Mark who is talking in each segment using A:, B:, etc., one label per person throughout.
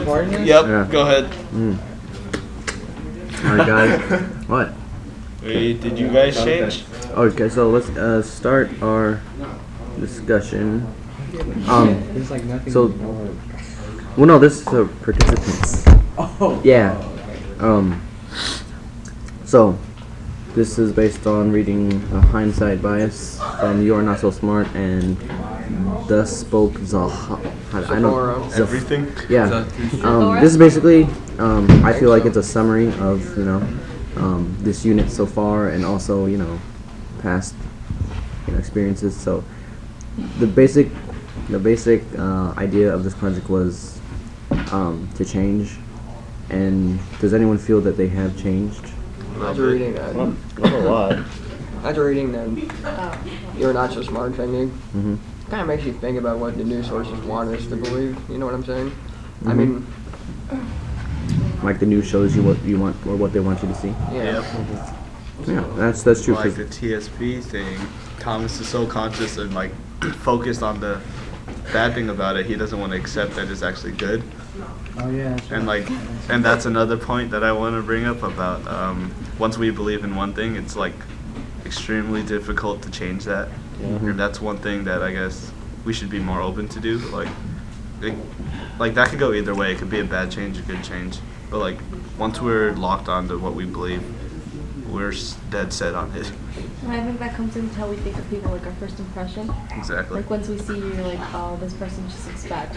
A: recording this?
B: Yep,
C: Yeah.
B: go ahead.
C: Alright, guys. What?
B: Wait, did you guys change?
C: Okay, so let's start our discussion.
A: There's like nothing.
C: So, well, no, this is for participants.
A: Oh.
C: Yeah. So, this is based on reading Hindsight Bias from You Are Not So Smart and Thus Spoke
B: Everything?
C: Yeah. This is basically, I feel like it's a summary of, this unit so far and also, past, experiences. So, the basic idea of this project was to change. And does anyone feel that they have changed?
D: After reading that,
C: Not a lot.
D: after reading that, You're Not So Smart ending,
C: Mhm.
D: kind of makes you think about what the news sources want us to believe. You know what I'm saying? I
C: Mhm.
D: mean,
C: Like the news shows you what you want or what they want you to see.
D: yeah.
C: Yeah, that's true.
B: Like the TSP thing, Thomas is so conscious and like focused on the bad thing about it, he doesn't want to accept that it's actually good.
A: Oh yeah.
B: And that's another point that I want to bring up about once we believe in one thing, it's like extremely difficult to change that. And that's one thing that I guess we should be more open to do. Like that could go either way. It could be a bad change, a good change. But like once we're locked onto what we believe, we're dead set on it.
E: And I think that comes into how we think of people, like our first impression.
B: Exactly.
E: Like once we see you, you're like, oh, this person just looks bad.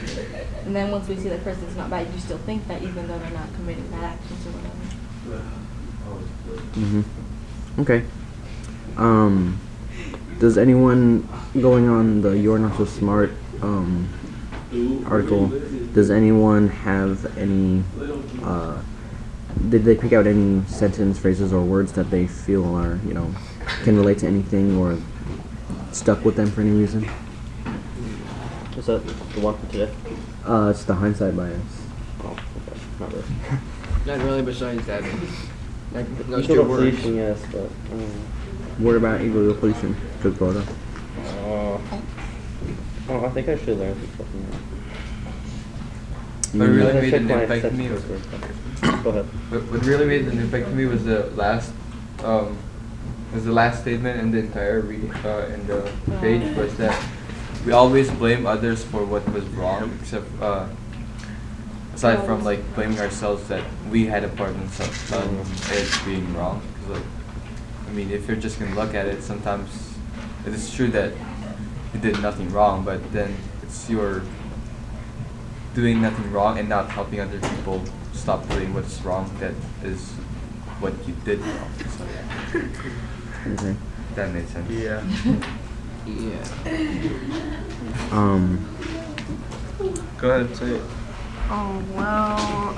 E: And then once we see that person's not bad, you still think that even though they're not committing bad actions or whatever.
C: Okay. Does anyone, going on the You're Not So Smart article, does anyone have any, did they pick out any sentence, phrases, or words that they feel are, can relate to anything or stuck with them for any reason?
F: Is that the one for today?
C: It's the Hindsight Bias.
F: Oh, okay. Not really.
D: Not really, besides that. Like, those
F: Equal
D: two
F: to
D: words.
F: policing, yes, but.
C: What about equal to pollution? Good photo.
F: I think I should learn some stuff from that.
G: What really
F: I
G: made
F: checked
G: an
F: my
G: impact to me was
F: sentence first. Go ahead.
G: what really made an impact to me was the last statement in the entire reading in the page was that we always blame others for what was wrong, except aside from like blaming ourselves that we had a part in it being wrong. 'Cause, like, I mean, if you're just gonna look at it, sometimes it is true that you did nothing wrong, but then it's your doing nothing wrong and not helping other people stop doing what's wrong that is what you did wrong. So,
C: Okay.
G: that made sense.
B: Yeah.
D: Yeah.
B: Go ahead, say it.
H: Oh, well,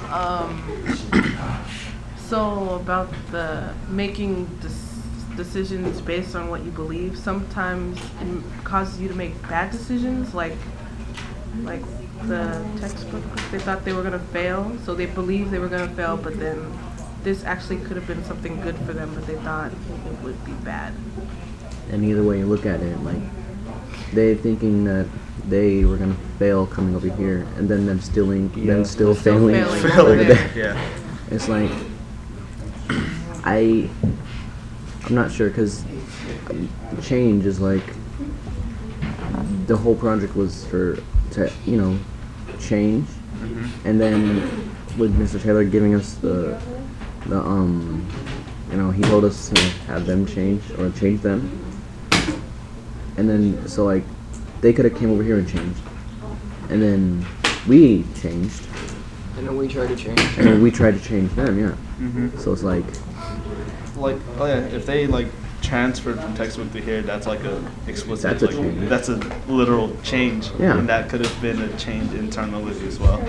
H: so about the making decisions based on what you believe, sometimes it causes you to make bad decisions, like the textbook, they thought they were going to fail, so they believed they were going to fail, but then this actually could have been something good for them, but they thought it would be bad.
C: And either way you look at it, like, they thinking that they were gonna fail coming over here, and then them still failing over there.
B: Yeah.
C: It's like, I'm not sure, because change is like, the whole project was to change, and then with Mr. Taylor giving us he told us to have them change, or change them, and then, so like, they could have came over here and changed, and then we changed,
D: And then we try to change.
C: and then we tried to change them, yeah. So it's like,
B: If they like transferred from textbook to here, that's like a explicit.
C: That's a change.
B: That's a literal change.
C: Yeah.
B: And that could have been a change internally as well.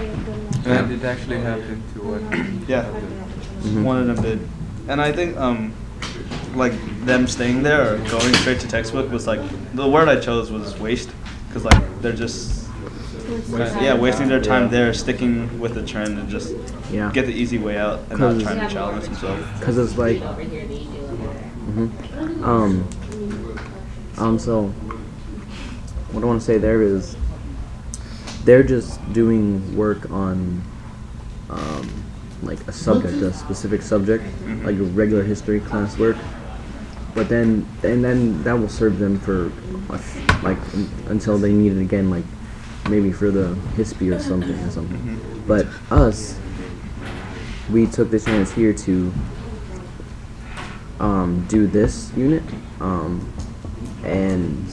G: And it actually happened to what?
B: Yeah. One of them did, and I think like them staying there or going straight to textbook was like the word I chose was waste, because like they're just wasting their time there, sticking with the trend and just
C: yeah.
B: get the easy way out and not trying to challenge themselves.
C: Because it's like, so what I want to say there is, they're just doing work on like a subject, a specific subject, like a regular history classwork. But then that will serve them for like until they need it again, like maybe for the history or something. But us, we took the chance here to do this unit, and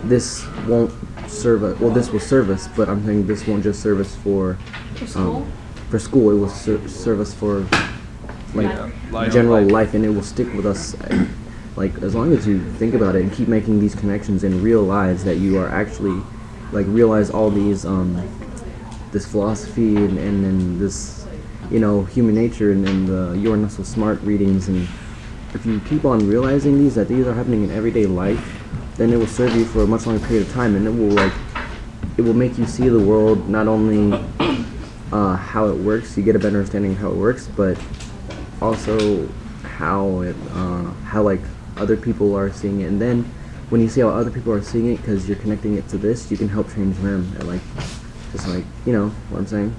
C: this won't serve us. Well, this will serve us, but I'm saying this won't just serve us for
E: school?
C: For school, it will serve us for like
E: Life.
C: general life, and it will stick with us. Like as long as you think about it and keep making these connections and realize that you are actually like realize all these this philosophy and this human nature and the You Are Not So Smart readings, and if you keep on realizing that these are happening in everyday life, then it will serve you for a much longer period of time, and it will make you see the world not only how it works, you get a better understanding of how it works, but also how like other people are seeing it. And then when you see how other people are seeing it, because you're connecting it to this, you can help change them, and like just like what I'm saying.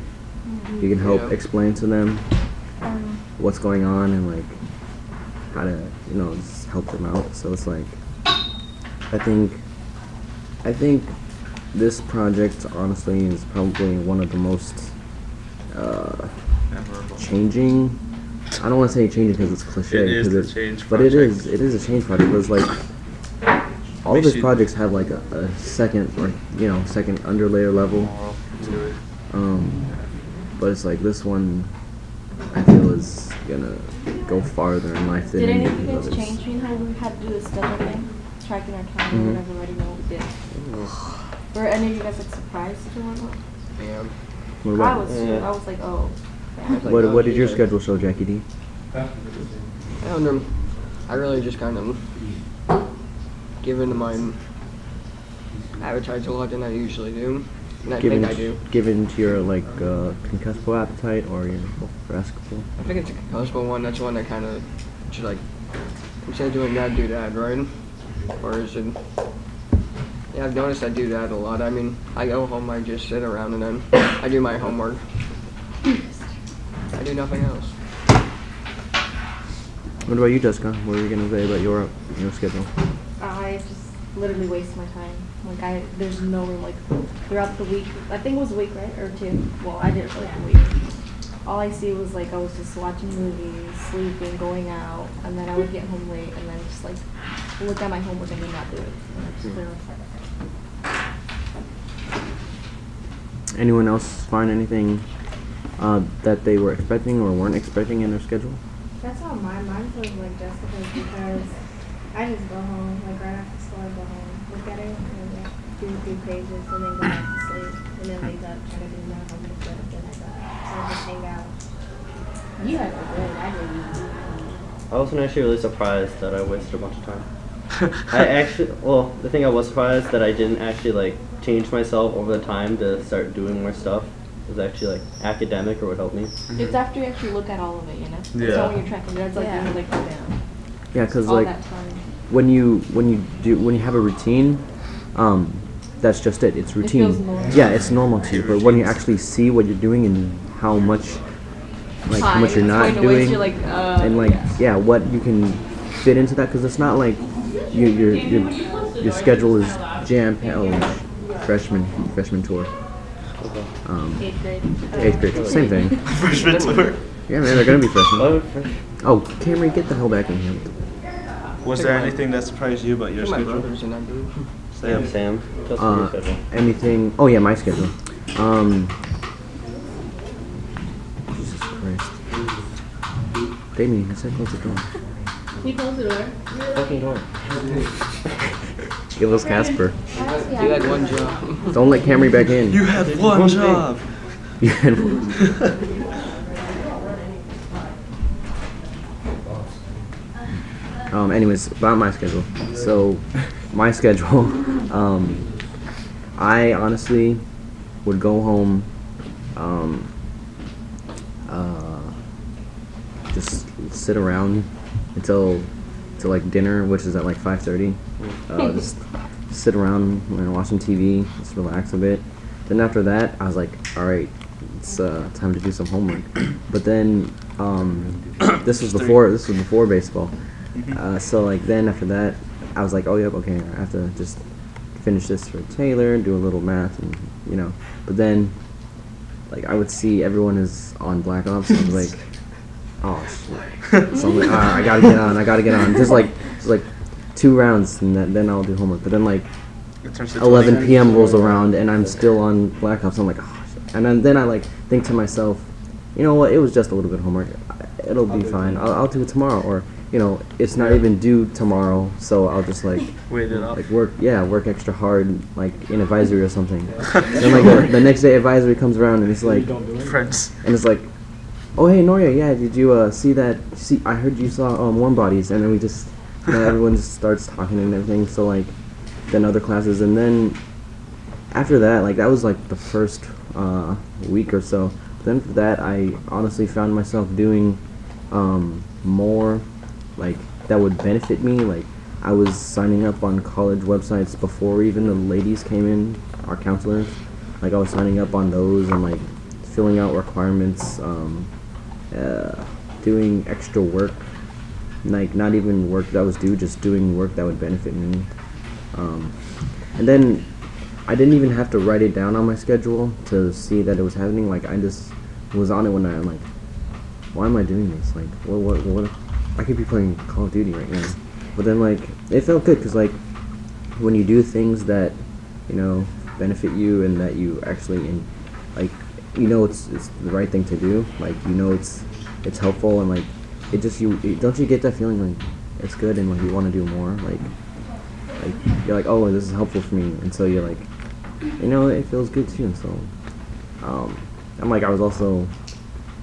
C: You can help explain to them what's going on and like how to just help them out. So it's like I think this project honestly is probably one of the most changing. I don't want to say changing because it's cliche.
B: It is a change
C: but
B: project.
C: it is a change project. But it's like all of his projects have like a second or second underlayer level.
B: To it.
C: But it's like this one, I feel is gonna go farther in life than
E: Did any
C: any
E: of
C: of
E: you
C: the
E: guys
C: others.
E: change how we had to do the schedule thing? Tracking our time
C: Mhm.
E: or whatever, letting know what we did. Were any of you guys like surprised to learn what?
D: Yeah.
C: What
E: I
C: about
E: was too. I was like, oh.
D: I was like,
C: what
D: oh,
C: did your
D: geez,
C: schedule show, Jackie D?
D: I don't know. I really just kind of give into my appetites a lot than I usually do. And I think I do.
C: Given to your like concussable appetite or your thoracical?
D: I think it's a concussable one. That's one that kind of just like, instead of doing that, do that, right? Or is it? Yeah, I've noticed I do that a lot. I mean, I go home, I just sit around and then I do my homework. I do nothing else.
C: What about you, Jessica? What were you gonna say about your schedule?
E: I just literally waste my time. Like there's no way, like throughout the week, I think it was a week, right? Or 2. Well, I did it for like a week. All I see was like I was just watching movies, sleeping, going out, and then I would get home late and then just like look at my homework and then not do it. And I just literally
C: Anyone else find anything that they were expecting or weren't expecting in their schedule?
I: That's how mine feels like Jessica's, because I just go home, like right after school I go home, look at it, and like do a few pages, and then go back to sleep, and then wake up, try to do my homework, and then I go. So I just hang out. You have a good, I do.
F: I wasn't actually really surprised that I wasted a bunch of time. The thing I was surprised that I didn't actually like change myself over the time to start doing more stuff. It was actually like academic or would help me.
E: It's after you actually look at all of it, you know?
B: Yeah.
E: It's not when you're tracking, that's like
I: Yeah.
E: when you're like, oh damn.
C: Yeah, because
E: All
C: like
E: that time.
C: when you have a routine, that's just it. It's routine.
E: feels normal.
C: Yeah, it's normal to you. But when you actually see what you're doing and how much how much you're
E: Time
C: not
E: is going to waste,
C: doing,
E: you're like,
C: and like
E: yeah.
C: what you can fit into that, because it's not like your schedule is freshman tour.
E: 8th grade.
C: 8th grade, same thing.
B: Freshman tour.
C: Yeah, man, they're gonna be freshmen.
F: Oh,
C: Oh, Camry, get the hell back in here.
B: Was there anything that surprised you about your
D: My
B: schedule?
D: brothers in that group.
F: Sam. Just your schedule.
C: Anything? Oh yeah, my schedule. Jesus Christ. Damien, I said close the door.
E: He closed the door.
F: Fucking door.
C: Give us Casper.
D: You had one job.
C: Don't let Camry back in.
B: You had one job.
C: You had anyways, about my schedule. So, my schedule, I honestly would go home, just sit around until like dinner, which is at like 5:30. Just sit around and watch some TV, just relax a bit. Then after that, I was like, all right, it's time to do some homework. But then this was before baseball. So like then after that, I was like, oh yep, okay, I have to just finish this for Taylor, do a little math, and you know. But then like I would see everyone is on Black Ops, and I was like, oh shit. So I'm like, I gotta get on. Just like 2 rounds, and then I'll do homework. But then like 11 p.m. rolls around, and I'm still on Black Ops. I'm like, oh shit. And then I like think to myself, you know what? It was just a little bit of homework. It'll be fine. I'll do it tomorrow, or you know, it's not even due tomorrow, so I'll just like
B: wait it up.
C: Like work extra hard, like in advisory or something. Then like the next day advisory comes around, and it's like
B: Friends.
C: and it's like, oh hey Noria, yeah, did you see that? I heard you saw Warm Bodies, and then we just everyone just starts talking and everything. So like then other classes, and then after that, like that was like the first week or so. Then for that, I honestly found myself doing more like that would benefit me. Like I was signing up on college websites before even the ladies came in, our counselors. Like I was signing up on those and like filling out requirements, doing extra work, like not even work that was due, just doing work that would benefit me. And then I didn't even have to write it down on my schedule to see that it was happening. Like I just was on it one night. I'm like, why am I doing this? Like, what? I could be playing Call of Duty right now. But then like it felt good because like when you do things that you know benefit you and that you actually like you know it's the right thing to do. Like you know it's helpful and like it just don't you get that feeling like it's good and like you want to do more. Like you're like, oh, this is helpful for me, and so you're like, you know, it feels good too. And so I'm like I was also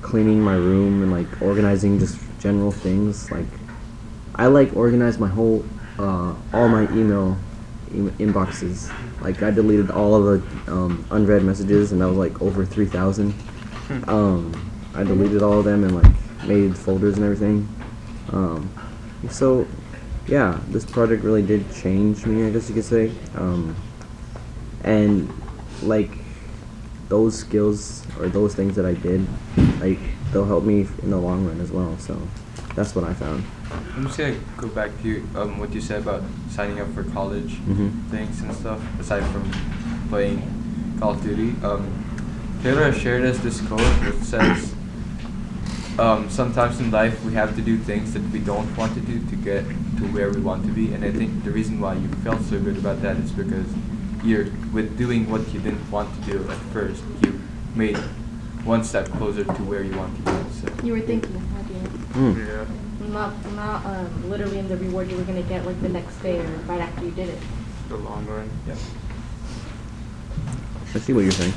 C: cleaning my room and like organizing just general things. Like I like organized my whole all my email inboxes. Like I deleted all of the unread messages, and that was like over 3,000. I deleted all of them and like made folders and everything. So yeah, this project really did change me, I guess you could say. And like those skills or those things that I did, like they'll help me in the long run as well. So that's what I found.
G: I'm just gonna go back to what you said about signing up for college things and stuff, aside from playing Call of Duty. Taylor shared us this quote that says, sometimes in life we have to do things that we don't want to do to get to where we want to be. And I think the reason why you felt so good about that is because with doing what you didn't want to do at first, you made one step closer to where you want to be. So.
E: You were thinking,
B: Yeah.
E: not literally in the reward you were gonna get like the next day or right after you did it.
B: The long run.
G: Yeah.
C: I see what you're saying.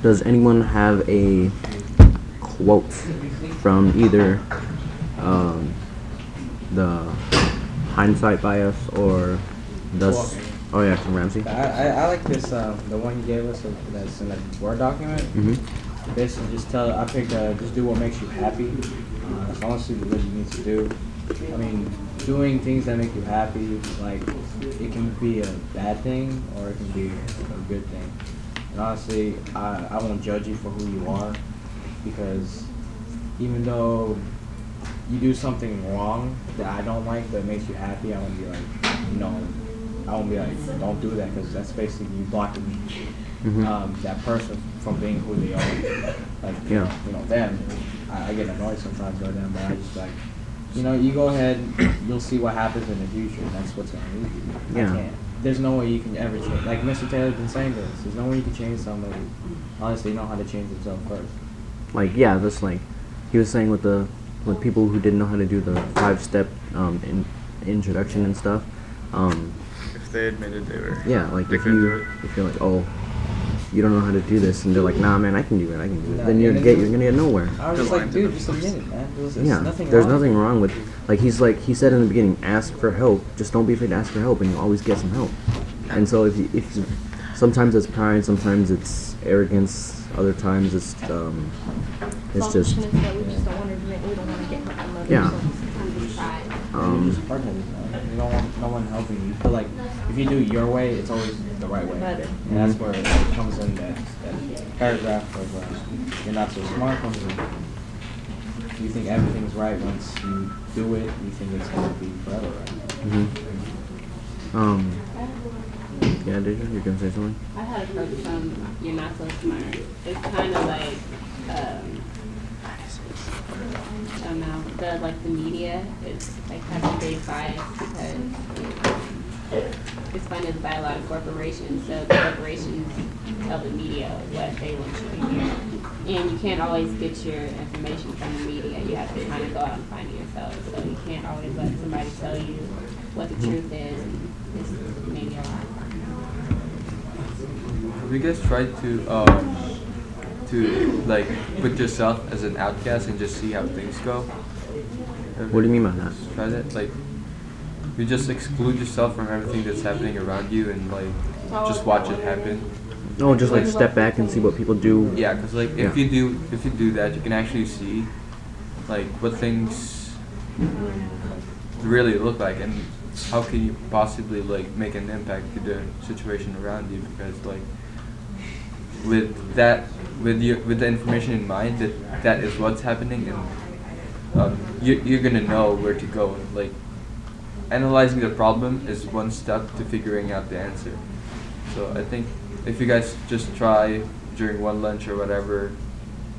C: Does anyone have a quote from either the hindsight bias or thus? Oh yeah, from Ramsey.
A: I like this the one you gave us that's in a Word document. Basically, just do what makes you happy. That's honestly what you need to do. I mean, doing things that make you happy, like it can be a bad thing or it can be a good thing. And honestly, I won't judge you for who you are, because even though you do something wrong that I don't like that makes you happy, I won't be like, no, I won't be like, don't do that, because that's basically you blocking that person from being who they are. Like, you know, them. I get annoyed sometimes by them, but I just like, you know, you go ahead, you'll see what happens in the future, and that's what's going to lead you.
C: Yeah.
A: I can't. There's no way you can ever change. Like Mr. Taylor's been saying this. There's no way you can change somebody. Honestly, know how to change themselves first.
C: Like yeah, that's like he was saying with people who didn't know how to do the 5-step introduction and stuff.
B: If they admitted they were.
C: Yeah, like
B: they
C: if
B: couldn't do
C: you're
B: it.
C: like, oh, you don't know how to do this, and they're like, nah, man, I can do it. Then you're gonna get nowhere.
A: I was just like, dude, just admit it, man. There's
C: Nothing wrong with, like he said in the beginning, ask for help. Just don't be afraid to ask for help, and you'll always get some help. And so if you, sometimes it's pride, sometimes it's arrogance, other times it's just
E: that we just don't want to admit we don't want to get help from others.
C: Yeah.
E: So we just
A: Just hard-headed. You don't want no one helping you. You feel like if you do your way, it's always the right way.
E: Better.
A: And that's where it comes in that paragraph of you're not so smart comes in. You think everything's right once you do it. You think it's gonna be forever right.
C: Yeah, Deja, you're gonna say something?
J: I had a quote from You're Not So Smart. It's kind of like, I don't know, the media is like has a big bias because it's funded by a lot of corporations. So the corporations tell the media what they want you to hear. And you can't always get your information from the media. You have to kind of go out and find it yourself. So you can't always let somebody tell you what the truth is. And it's maybe a lot.
G: Have you guys tried to like put yourself as an outcast and just see how things go?
C: What do you mean by that?
G: Try that? Like, you just exclude yourself from everything that's happening around you and like just watch it happen.
C: Oh, just like step back and see what people do.
G: Yeah, because like if you do that, you can actually see like what things really look like and how can you possibly like make an impact to the situation around you, because like with the information in mind that is what's happening, and you're gonna know where to go. Like analyzing the problem is one step to figuring out the answer. So I think if you guys just try during one lunch or whatever,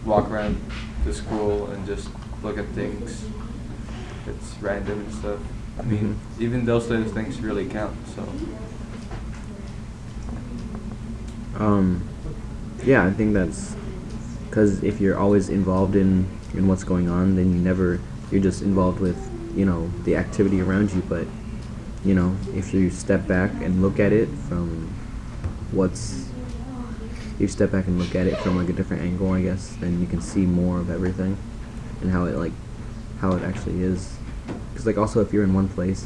G: walk around the school and just look at things that's random and stuff. I mean, even those little things really count. So.
C: Yeah, I think that's because if you're always involved in what's going on, then you're just involved with, the activity around you. But, if you step back and look at it from like a different angle, I guess, then you can see more of everything and how it actually is. Because like also if you're in one place,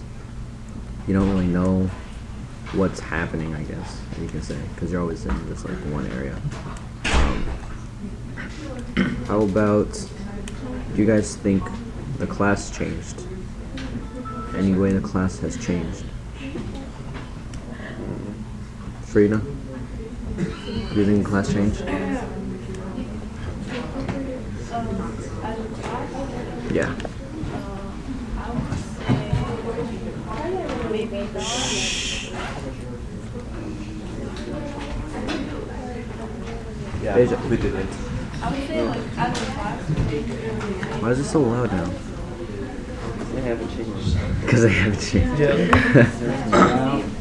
C: you don't really know what's happening, I guess you can say, because you're always in just like one area. How about, do you guys think the class changed? Any way the class has changed? Frida? Do you think the class changed? Yeah.
G: Yeah,
C: Deja.
G: we did it.
I: I would say like out of class,
C: Why is it so loud now?
F: They haven't changed.
C: Because they haven't changed.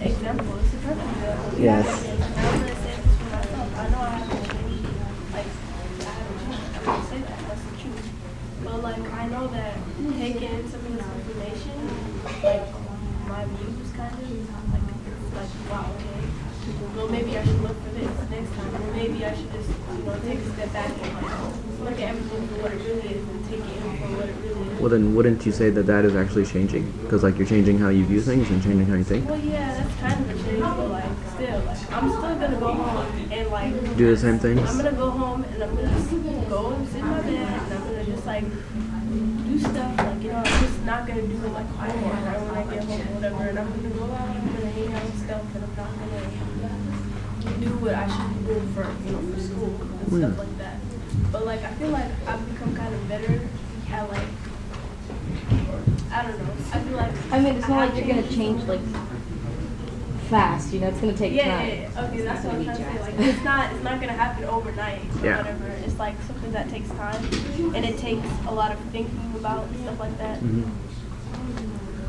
I: example, it's a perfect example.
C: Yes.
I: I'm gonna say this for myself. I know I haven't changed. Like I haven't changed. I'm gonna say that's the truth. But like I know that taking some of this information, like my views kind of like wow, okay. Well, maybe I should look for this next time, or maybe I should just take a step back and like look at everything for what it really is and take it in for what it really is.
C: Well, then wouldn't you say that is actually changing? Because like you're changing how you view things and changing how you think?
I: Well, yeah, that's kind of a change, but like still, like I'm still gonna go home and like
C: Do the same things?
I: I'm gonna go home and I'm gonna just go and sit in my bed and I'm gonna just like do stuff like I'm just not gonna do it like homework right when I get home or whatever, and I'm gonna go out and I'm gonna hang out and stuff, and I'm not gonna do what I should be doing for for school and stuff like that. But like I feel like I've become kind of better at like I don't know. I feel like
E: I mean, it's not like you're gonna change like fast. It's gonna take time.
I: Yeah. Okay, that's what I'm trying to say. Like it's not gonna happen overnight or
C: Yeah.
I: whatever. It's like something that takes time, and it takes a lot of thinking about and stuff like that.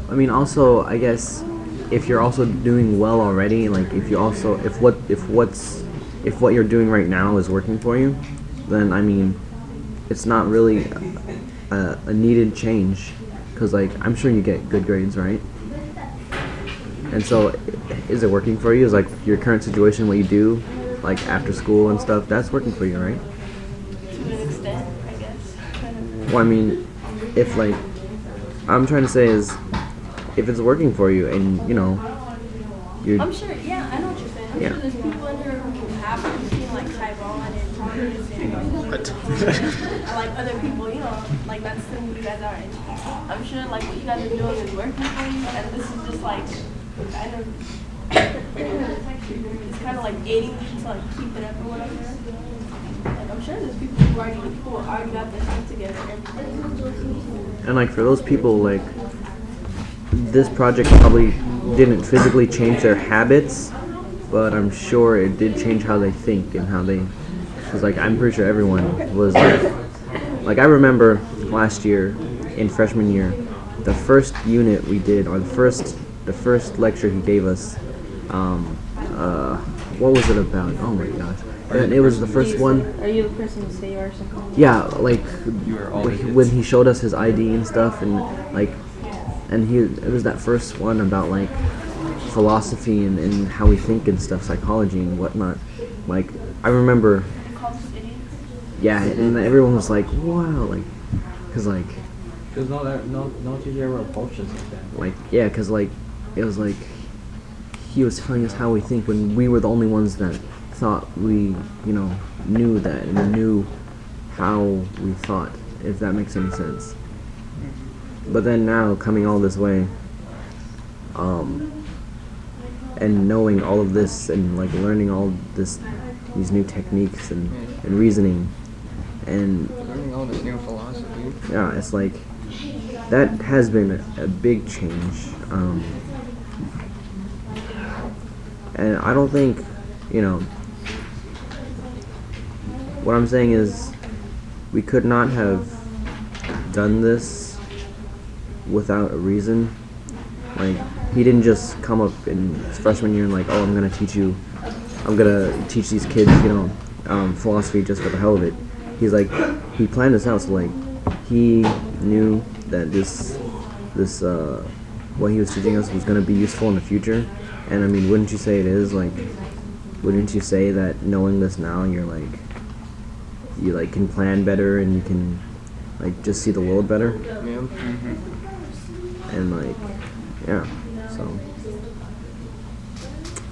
C: I mean, also, I guess if you're also doing well already, like if what you're doing right now is working for you, then I mean, it's not really a needed change, because like I'm sure you get good grades, right? And so, is it working for you? Is like your current situation, what you do, like after school and stuff, that's working for you, right?
I: To an extent, I guess.
C: Well, I mean, if like, I'm trying to say is, if it's working for you and you're
I: I'm sure. Yeah, I know what you're saying. I'm
C: Yeah.
I: sure there's people in here who have seen like Tyrone and
B: What?
K: Like other people, you know, like that's who you guys are. And I'm sure like what you guys are doing is working for you, and this is just like kind of it's kind of like aiding you to like keep it up or whatever. Like I'm sure there's people who already got their stuff together.
C: And like for those people, like this project probably didn't physically change their habits, but I'm sure it did change how they think and how they. Because like I'm pretty sure everyone was like I remember last year in freshman year, the first unit we did, or the first lecture he gave us, what was it about? Oh my gosh. And it was the first one.
E: Are you the person to say or something?
C: Yeah, like when he showed us his ID and stuff, and like, and it was that first one about like philosophy and how we think and stuff, psychology and whatnot. Like I remember. Yeah, and everyone was like, wow, like, cause like.
A: Cause no teacher ever approached us like that.
C: Like yeah, cause like it was like he was telling us how we think when we were the only ones that thought we, you know, knew that and knew how we thought, if that makes any sense. But then now coming all this way, and knowing all of this and like learning all these new techniques and reasoning and
D: Learning all this new philosophy.
C: yeah, it's like that has been a big change. And I don't think, you know, what I'm saying is we could not have done this without a reason. Like, he didn't just come up in his freshman year and like, oh, I'm gonna teach these kids, you know, philosophy just for the hell of it. He's like, he planned this out, so like, he knew that this what he was teaching us was gonna be useful in the future. And I mean, wouldn't you say it is? Like, wouldn't you say that knowing this now, you like can plan better and you can like just see the world better?
D: Yeah.
G: Mm-hmm.
C: And like, yeah, so.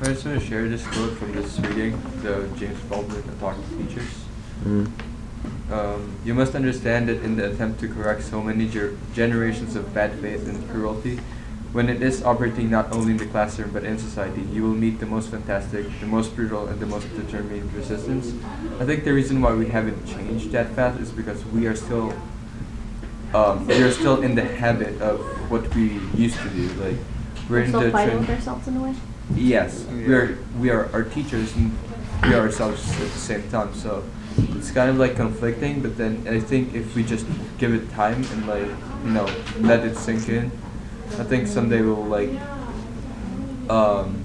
G: I just want to share this quote from this reading, the James Baldwin, A Talk to Teachers. You must understand that in the attempt to correct so many generations of bad faith and cruelty, when it is operating not only in the classroom but in society, you will meet the most fantastic, the most brutal, and the most determined resistance. I think the reason why we haven't changed that fast is because we are still in the habit of what we used to do. Like we're in
E: still
G: the
E: fighting with ourselves in a way.
G: Yes, we are our teachers and we are ourselves at the same time. So it's kind of like conflicting. But then I think if we just give it time and like let it sink in, I think someday we'll like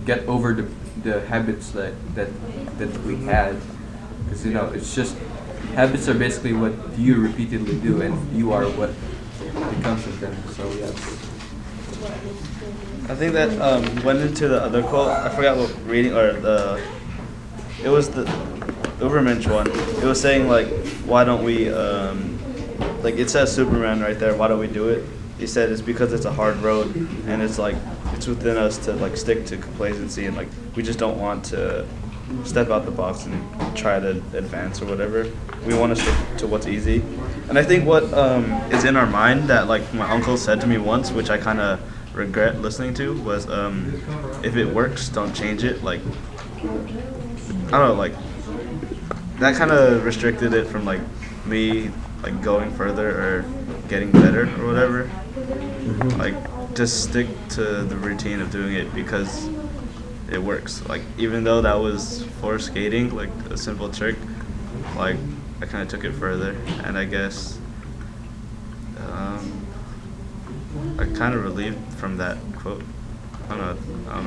G: get over the habits that we had. Because it's just habits are basically what you repeatedly do, and you are what becomes of them. So yes.
B: I think that went into the other quote. I forgot what reading or it was the Ubermensch one. It was saying like, why don't we like it says Superman right there. Why don't we do it? He said it's because it's a hard road and it's like it's within us to like stick to complacency and like we just don't want to step out the box and try to advance or whatever. We want to stick to what's easy. And I think what is in our mind that like my uncle said to me once, which I kind of regret listening to, was if it works, don't change it. Like I don't know, like that kind of restricted it from like me like going further or getting better or whatever. Like just stick to the routine of doing it because it works. Like even though that was for skating, like a simple trick, like I kind of took it further, and I guess I kind of relieved from that quote. I don't know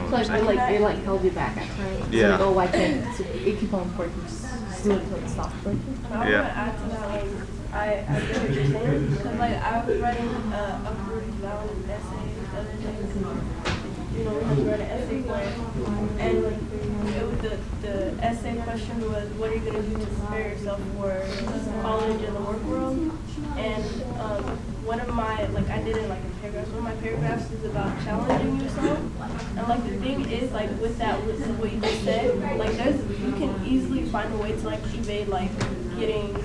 E: So
B: what I'm saying.
E: it held you back at times.
B: Yeah.
E: Like, oh, why can't it keep on working? Just do it until it stops working.
K: I want to add to that, like, I get what you're saying, because, like, I was writing a group valid essay the other day, you know, we had to write an essay for it. And it was the essay question was, what are you going to do to prepare yourself for college and the work world? And one of my, like, I did it like in paragraphs. One of my paragraphs is about challenging yourself. And like the thing is, like with that, with what you just said, like you can easily find a way to like evade like getting,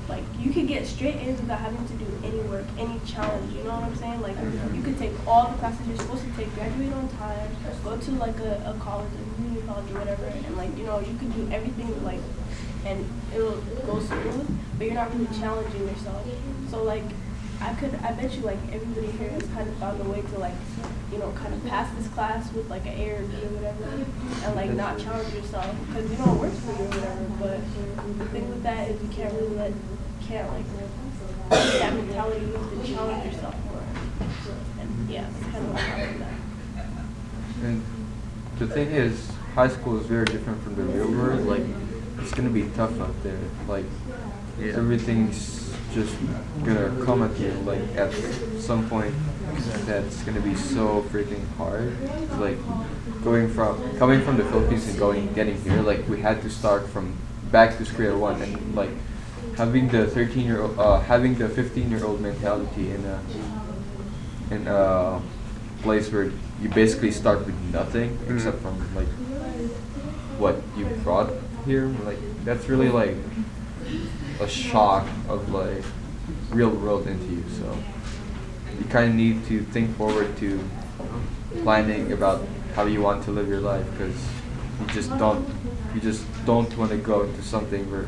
K: like you could get straight A's without having to do any work, any challenge. You know what I'm saying? Like you could take all the classes you're supposed to take, graduate on time, go to like a college, a community college or whatever, and like you know you could do everything like, and it'll go smooth, but you're not really challenging yourself. So like I bet you like everybody here has kind of found a way to like, you know, kind of pass this class with like an A or B or whatever, and like not challenge yourself because you know it works for you or whatever. But the thing with that is you can't really like that mentality. You have to challenge yourself more. And yeah, it's kind of what I like that.
G: And the thing is, high school is very different from the real world. Like it's gonna be tough out there. Like everything's just gonna come at you like at some point that's gonna be so freaking hard. Like coming from the Philippines and getting here, like we had to start from back to square one, and like having the 15-year-old mentality in a place where you basically start with nothing except from like what you brought here. Like that's really like a shock of like real world into you. So you kind of need to think forward to planning about how you want to live your life, because you just don't want to go into something where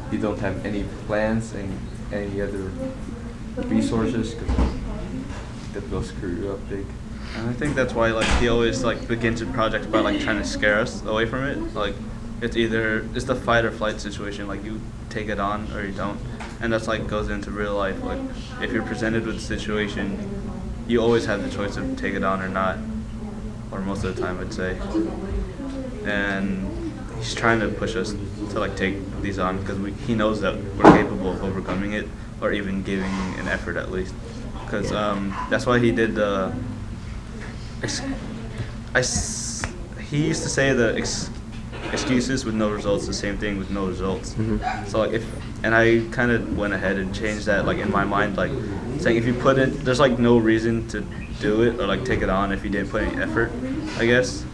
G: you don't have any plans and any other resources, because that will screw you up big.
B: And I think that's why like he always like begins a project by like trying to scare us away from it. Like it's the fight or flight situation, like you take it on or you don't. And that's like goes into real life. Like if you're presented with a situation, you always have the choice of take it on or not, or most of the time I'd say. And he's trying to push us to like take these on because he knows that we're capable of overcoming it, or even giving an effort at least. Because that's why he did the. He used to say the excuses with no results, the same thing with no results. So like and I kind of went ahead and changed that like in my mind, like saying if you put in, there's like no reason to do it or like take it on if you didn't put any effort, I guess.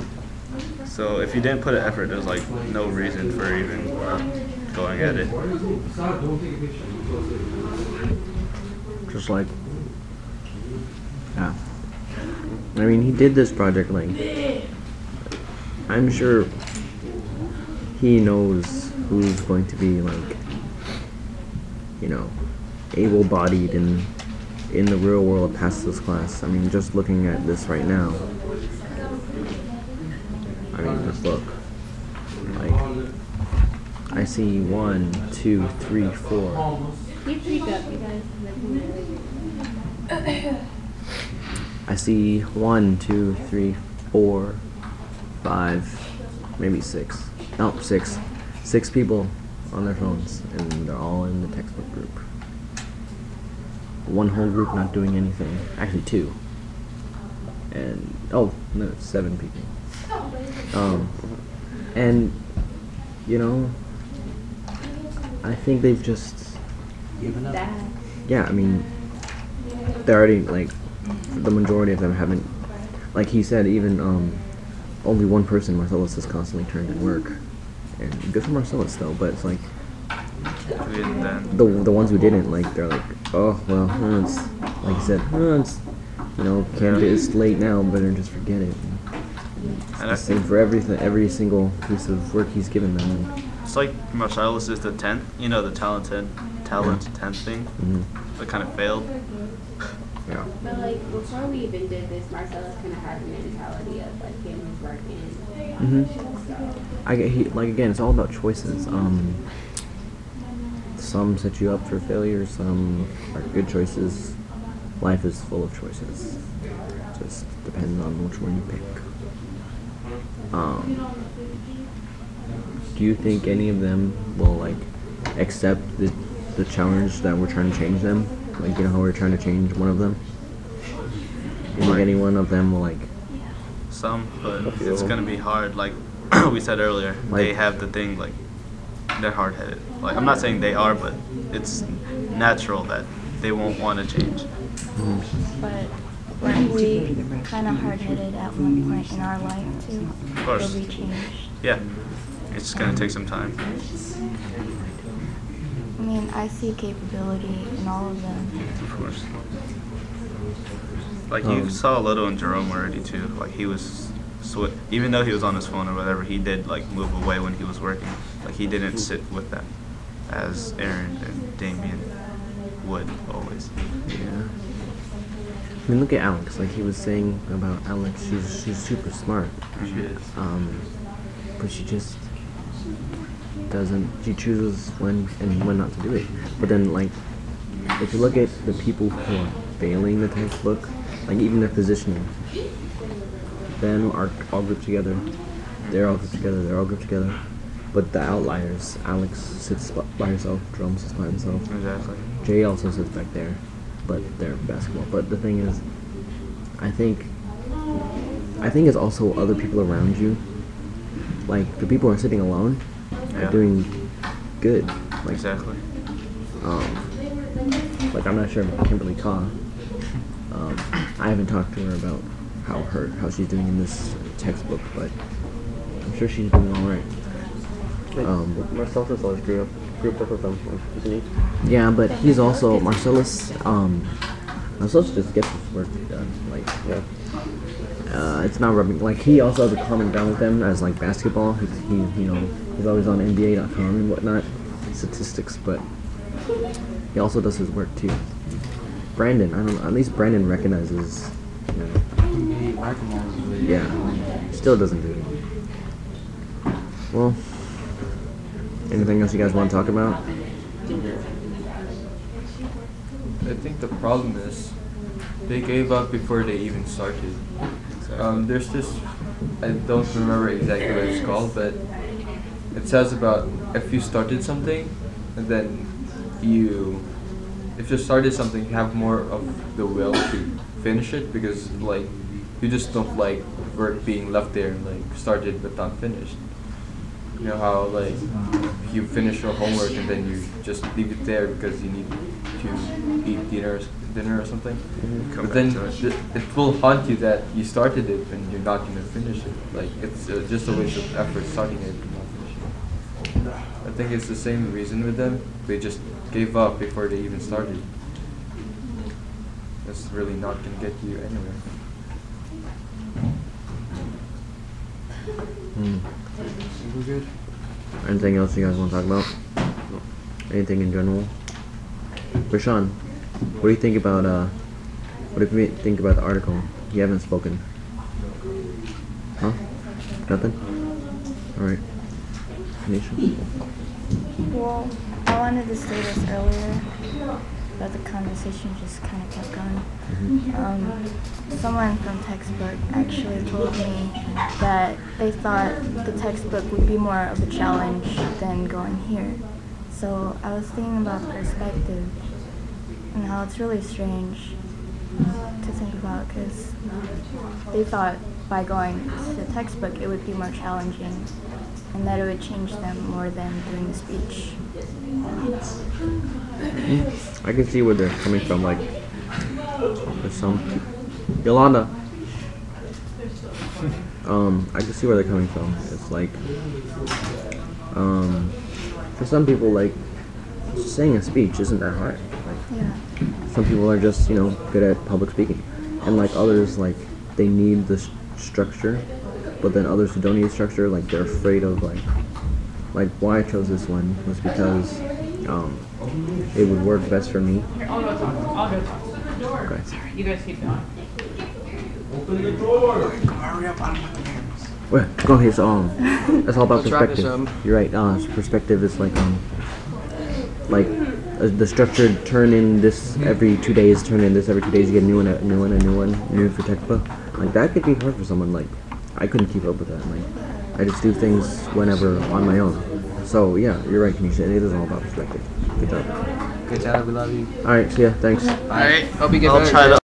B: So if you didn't put an effort, there's like no reason for even going at it.
C: Just like, yeah. I mean, he did this project like, I'm sure he knows who's going to be like, you know, able-bodied in the real world past this class. I mean, just looking at this right now. I mean, just look. Like, I see 1, 2, 3, 4.
J: Keep up, you guys.
C: I see 1, 2, 3, 4, 5, maybe 6. No, 6. 6 people on their phones, and they're all in the textbook group. One whole group not doing anything. Actually 2. And, oh, no, 7 people. And, you know, I think they've just
E: given up.
C: Yeah, I mean, they're already, like, the majority of them haven't, like he said, even, only one person, Marcellus, has constantly turned in work. And good for Marcellus, though, but it's like, the ones who didn't, like, they're like, oh, well, it's, like you said, it's, you know, it's late now, better just forget it. It's the same for every single piece of work he's given them.
B: It's like Marcellus is the 10th, you know, the talent 10 thing, that kind of failed.
C: Yeah.
J: But like before we even did this, Marcellus kind of had the mentality of like getting his work in.
C: Like again, it's all about choices. Some set you up for failure, some are good choices. Life is full of choices. Just depends on which one you pick. Do you think any of them will like accept the challenge that we're trying to change them? Like, you know how we're trying to change one of them? You think any one of them will like
B: some, but
C: A few
B: it's
C: of
B: gonna
C: them.
B: be hard. Like we said earlier, they
C: Like-
B: have the thing like they're hard-headed. Like I'm not saying they are, but it's natural that they won't want to change.
L: But weren't we kind of hard-headed at one point in our life too?
B: Of course.
L: Where we changed.
B: Yeah, it's just gonna take some time.
L: I mean, I see capability in all of them.
B: Of course. Like you saw a little in Jerome already too. Like he was, even though he was on his phone or whatever, he did like move away when he was working. Like he didn't sit with them, as Aaron and Damien would always.
C: Yeah. I mean, look at Alex. Like he was saying about Alex, she's super smart.
G: She is.
C: But she just doesn't. She chooses when and when not to do it. But then, like, if you look at the people who are failing the textbook, like even their positioning, them are all grouped together. They're all grouped together. They're all grouped together. But the outliers, Alex sits by herself. Drum sits by himself.
B: Exactly.
C: Jay also sits back there, but they're basketball. But the thing is, I think it's also other people around you. Like the people who are sitting alone
B: Yeah.
C: are doing good. Like
B: Exactly.
C: like I'm not sure about Kimberly Kaw. I haven't talked to her about how she's doing in this textbook, but I'm sure she's doing all right.
F: Marcellus always grouped up with them, like, isn't he?
C: Yeah, but he's also Marcellus. Marcellus just gets his work done. Like, it's not rubbing. Like, he also has a common ground with them as like basketball. He's always on NBA.com and whatnot, statistics. But he also does his work too. Brandon, I don't know. At least Brandon recognizes.
A: He recognizes it.
C: Yeah, still doesn't do it. Well, anything else you guys want to talk about?
G: I think the problem is they gave up before they even started. There's this, I don't remember exactly what it's called, but it says about if you started something and then if you started something, you have more of the will to finish it because like you just don't like work being left there and like started but not finished. You know how like you finish your homework and then you just leave it there because you need to eat dinner or something.
B: Come
G: But then
B: back to it.
G: it will haunt you that you started it and you're not going to finish it. Like it's just a waste of effort starting it and not finishing it. I think it's the same reason with them. They just gave up before they even started. That's really not going to get you anywhere.
A: We're good.
C: Anything else you guys want to talk about? Anything in general? Rashawn, what do you think about the article? You haven't spoken. Huh? Nothing? Alright. Tanisha?
L: Well, I wanted to say this earlier, but the conversation just kind of kept going. Someone from textbook actually told me that they thought the textbook would be more of a challenge than going here. So I was thinking about perspective and how it's really strange to think about because they thought by going to the textbook it would be more challenging and that it would change them more than doing the speech.
C: I can see where they're coming from, like, there's some Yolanda. I can see where they're coming from. It's like, for some people, like, saying a speech isn't that hard. Like,
L: Yeah.
C: some people are just, good at public speaking. And, like, others, like, they need the structure. But then others who don't need structure, like, they're afraid of, like, why I chose this one was because, it would work best for me.
H: I'll go talk.
C: Okay.
H: Sorry, you guys keep going.
A: Hurry up, I'm with the cameras.
C: Well, go ahead. So, that's all about
D: Let's wrap this
C: perspective.
D: up.
C: You're right. Perspective is like the structured turn in this every 2 days, turn in this every 2 days. You get a new one, new for textbook. Like that could be hard for someone. Like I couldn't keep up with that. Like I just do things whenever on my own. So yeah, you're right, Kanisha. It is all about perspective. Good job.
G: Good job, we love you.
C: All right. See ya. Thanks.
D: Alright, hope you get
B: I'll
D: better.
B: try to